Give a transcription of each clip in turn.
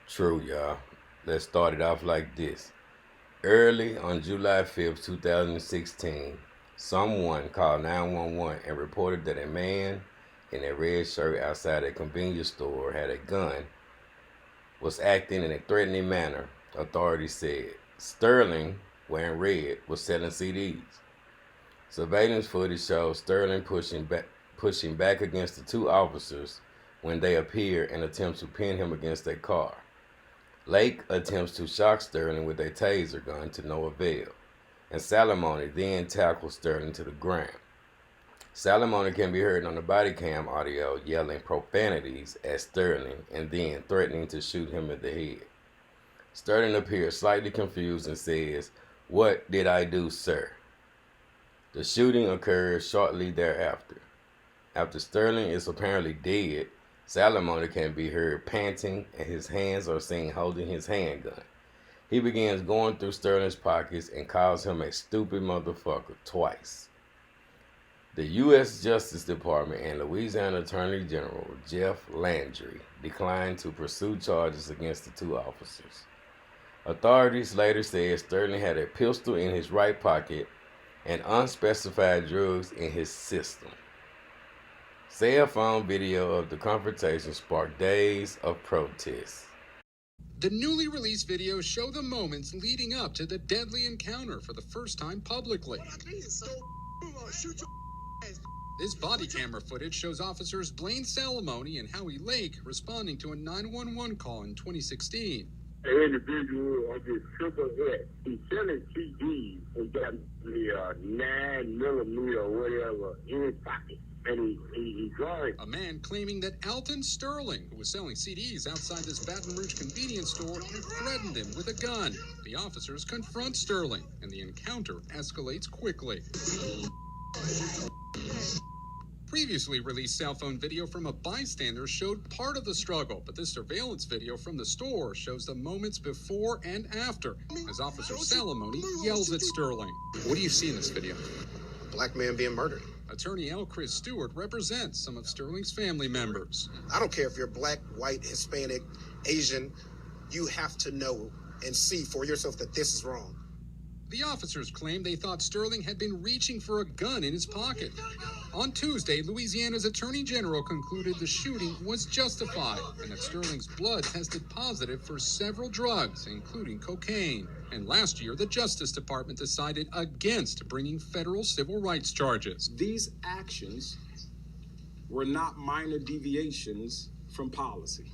True, y'all. Let's start it off like this. Early on July 5th, 2016, someone called 911 and reported that a man in a red shirt outside a convenience store had a gun, was acting in a threatening manner, authorities said. Sterling, wearing red, was selling CDs. Surveillance footage shows Sterling pushing back against the two officers when they appear and attempt to pin him against a car. Lake attempts to shock Sterling with a taser gun to no avail, and Salamone then tackles Sterling to the ground. Salamone can be heard on the body cam audio yelling profanities at Sterling and then threatening to shoot him in the head. Sterling appears slightly confused and says, "What did I do, sir?" The shooting occurs shortly thereafter. After Sterling is apparently dead, Salamone can be heard panting and his hands are seen holding his handgun. He begins going through Sterling's pockets and calls him a stupid motherfucker twice. The U.S. Justice Department and Louisiana Attorney General Jeff Landry declined to pursue charges against the two officers. Authorities later said Sterling had a pistol in his right pocket and unspecified drugs in his system. Cell phone video of the confrontation sparked days of protests. The newly released videos show the moments leading up to the deadly encounter for the first time publicly. This body camera footage shows officers Blaine Salamone and Howie Lake responding to a 911 call in 2016. An individual on this triple X, he's selling CDs and got the 9mm or whatever in his pocket. And he's drawing. A man claiming that Alton Sterling, who was selling CDs outside this Baton Rouge convenience store, had threatened him with a gun. The officers confront Sterling, and the encounter escalates quickly. Previously released cell phone video from a bystander showed part of the struggle, but this surveillance video from the store shows the moments before and after, as Officer Salamone yells at Sterling. What do you see in this video? A black man being murdered. Attorney L. Chris Stewart represents some of Sterling's family members. I don't care if you're black, white, Hispanic, Asian. You have to know and see for yourself that this is wrong. The officers claimed they thought Sterling had been reaching for a gun in his pocket. On Tuesday, Louisiana's Attorney General concluded the shooting was justified and that Sterling's blood tested positive for several drugs, including cocaine. And last year, the Justice Department decided against bringing federal civil rights charges. These actions were not minor deviations from policy,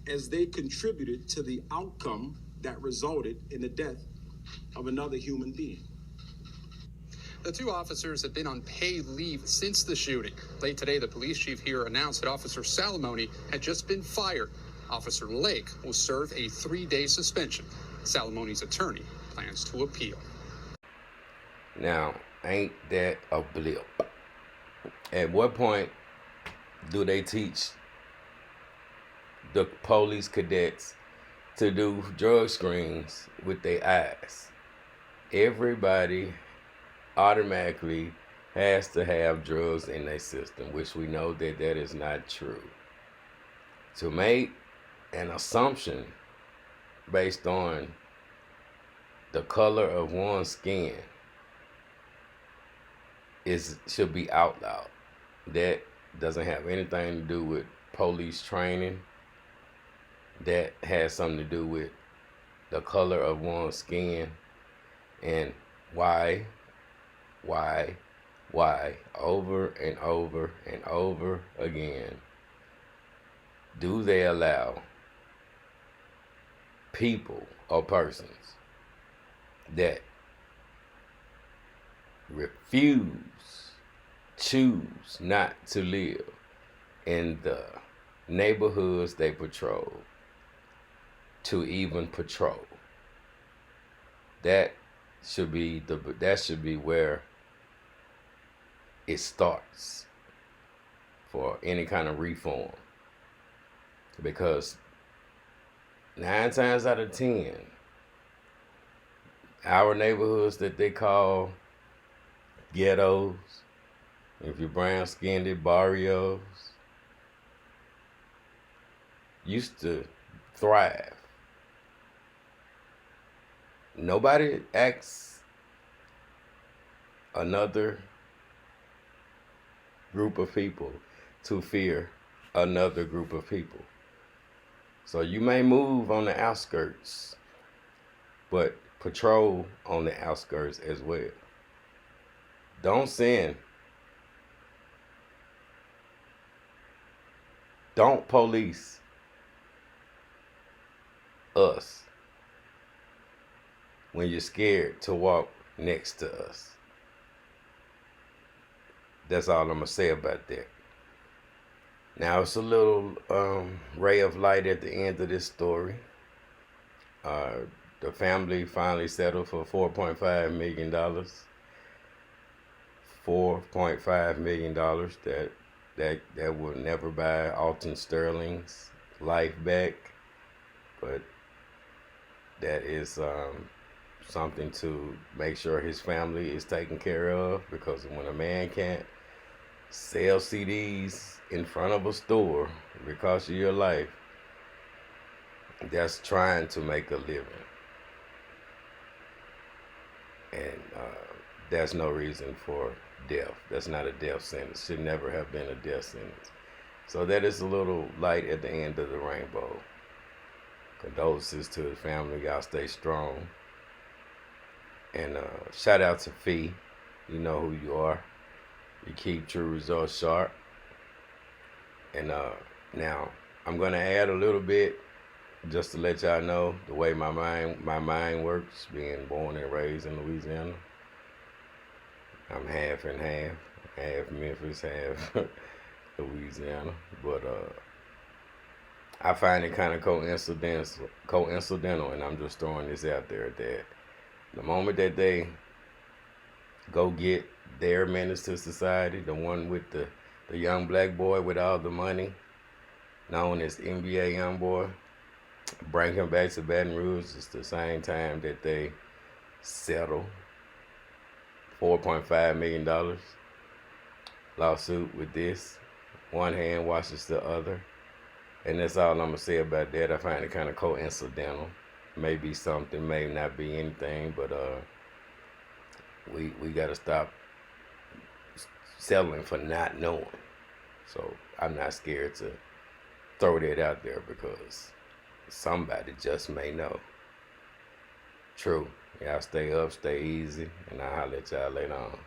as they contributed to the outcome that resulted in the death of another human being. The two officers have been on paid leave since the shooting. Late today, the police chief here announced that Officer Salamone had just been fired. Officer Lake will serve a 3-day suspension. Salamone's attorney plans to appeal. Now, ain't that a blip? At what point do they teach the police cadets to do drug screens with their eyes? Everybody automatically has to have drugs in their system, which we know that that is not true. To make an assumption based on the color of one's skin should be outlawed. That doesn't have anything to do with police training. That has something to do with the color of one's skin and why, over and over and over again, do they allow people or persons that choose not to live in the neighborhoods they patrol to even patrol? That should be where it starts for any kind of reform. Because 9 times out of 10, our neighborhoods that they call ghettos, if you're brown skinned, barrios, used to thrive. Nobody asks another group of people to fear another group of people. So you may move on the outskirts, but patrol on the outskirts as well. Don't sin. Don't police us when you're scared to walk next to us. That's all I'm going to say about that. Now, it's a little ray of light at the end of this story. The family finally settled for $4.5 million. $4.5 million that will never buy Alton Sterling's life back. But that is something to make sure his family is taken care of, because when a man can't sell CDs in front of a store because of your life, that's trying to make a living. And that's no reason for death. That's not a death sentence. Should never have been a death sentence. So that is a little light at the end of the rainbow. Condolences to his family. Y'all stay strong. And shout out to Fee. You know who you are. You keep True Results sharp. And now I'm gonna add a little bit just to let y'all know the way my mind works, being born and raised in Louisiana. I'm half and half Memphis, half Louisiana. But I find it kind of coincidental, and I'm just throwing this out there, that the moment that they go get their menace to society, the one with the young black boy with all the money, known as NBA Youngboy, bring him back to Baton Rouge, it's the same time that they settle $4.5 million lawsuit with this. One hand washes the other. And that's all I'm going to say about that. I find it kind of coincidental. Maybe something, may not be anything, but we got to stop settling for not knowing. So I'm not scared to throw that out there, because somebody just may know. True. Y'all stay up, stay easy, and I'll holler at y'all later on.